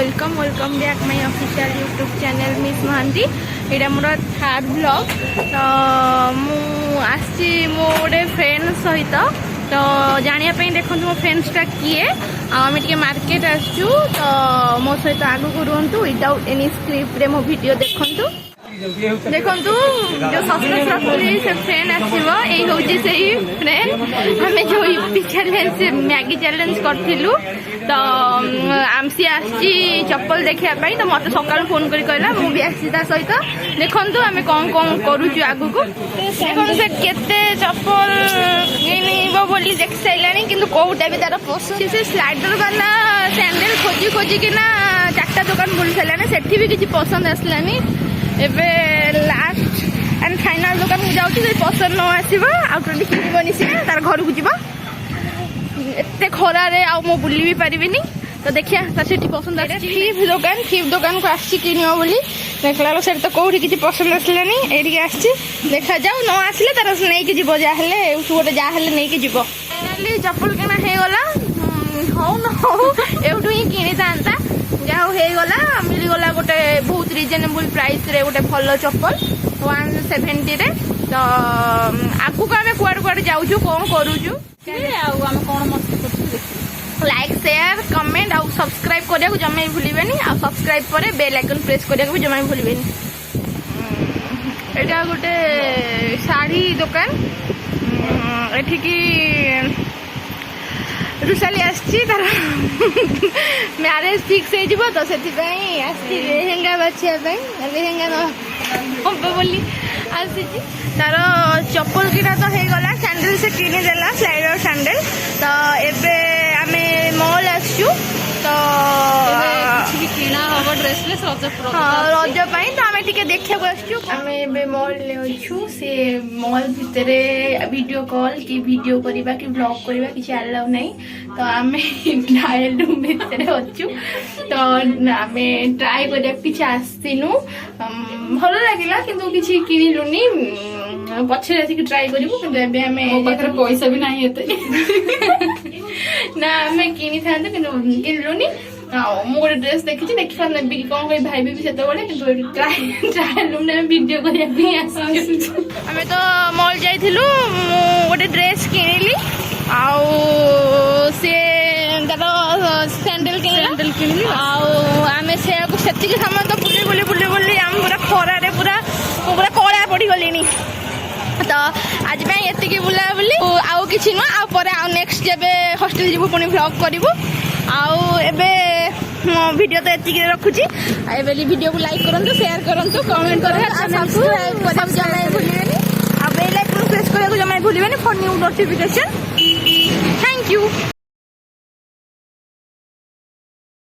Welcome back my official YouTube channel miss Mahanti. यहाँ more third blog. तो मुझे मो गोटे फ्रेंड सहित तो जानापी देखो मो फ्रेंड्सटा किए आम टे मार्केट आसचु। तो मो सहित आगू रुहतु विदाउट एनी स्क्रिप्ट मो वीडियो देखु देखु जो सस्पेंस रखी से फ्रेंड आसो यही हूँ से फ्रेंड आम जो यूपी चैलेंज मैगी चैलेंज करूँ। तो आमसी आसी चप्पल देखापी तो मत सका फोन कर कहला मुझे आसी सहित देखु आम कौन कौन करुचु आगू को देखो से केते चप्पल बोली देख सारा कि कौटा भी तार पसंद से स्लाइडर वाला सैंडल खोजी खोजिकिना 4टा दुकान बुली सारे सेठी भी किसी पसंद आसलानी। एबे लास्ट एंड फाइनल दुकान को जाऊँ पसंद न आसो आउटी किनबनी सी तार घर को जीव एत खरारे मो बुली भी पारिनी। तो देखिया तार पसंद आ फिफ्थ दुकान को आसी किनियो बोली देखला से तो कौटी किसी पसंद आसलानी ये आसी देखा जाऊ न आसले तार नहीं जीव जहाँ गोटे जहाँ नहीं जीव। फाइनाली चप्पल किना होगला हौ न हौ एवटू ही किनी था जहाँ होगला मिलगला गोटे बहुत रिजनेबल प्राइस रे गोटे भल चप्पल 170 रे। तो आगू को आम कुआड़े कुआड़े जाऊँ कौन करूँ लाइक शेयर कमेंट आउ सब्सक्राइब करने को जमा भूलें आ सब्सक्राइब पर बेल आइकन प्रेस करने को भी जमा भूलें। यहाँ गोटे शाढ़ी दुकान एठिकी रुसाली आर मैरेज फिक्स हो तो से लेहेंगा बाछिया लेहेंगा हम बोली आसी तार चप्पल किना तो होगला सैंडल से किनीदेला स्लाइडर सैंडल। तो एबे आमे मॉल आसचु तो किना हम ड्रेसलेस रज तो आम टे देखा आम मॉल अच्छु से मॉल भितर वीडियो कॉल कि वीडियो करवा कि ब्लॉग करवा किसी अलाउ नहीं। तो आम ट्रायल रूम भितर अच्छु तो आम ट्राए कर किसी आसनु भल लगे कि किणुनी पछे आसिक ट्राए करूँ पैसा भी ना ना आम कि किणुनी मु गोटे ड्रेस देखी देखा ने कौन कह भाई भी से ट्रायल रूम में वीडियो आम तो मॉल जाइलु गोटे ड्रेस किनिली से सैंडल किनिली आम से सामान तो बुले बुले बुले बुले आम पूरा खरारे पूरा कला पड़ गली। तो आज ये बुला बुली आउ कि नुह नेक्स्ट जब हॉस्टल जीव पुणी व्लॉग करूँ वीडियो तो ये रखुची वीडियो को लाइक करूँ शेयर करूँ कमेंट सब्सक्राइब जमा भूलें आ बेल आइकन प्रेस करने को जमा भूलें for new notification. Thank you.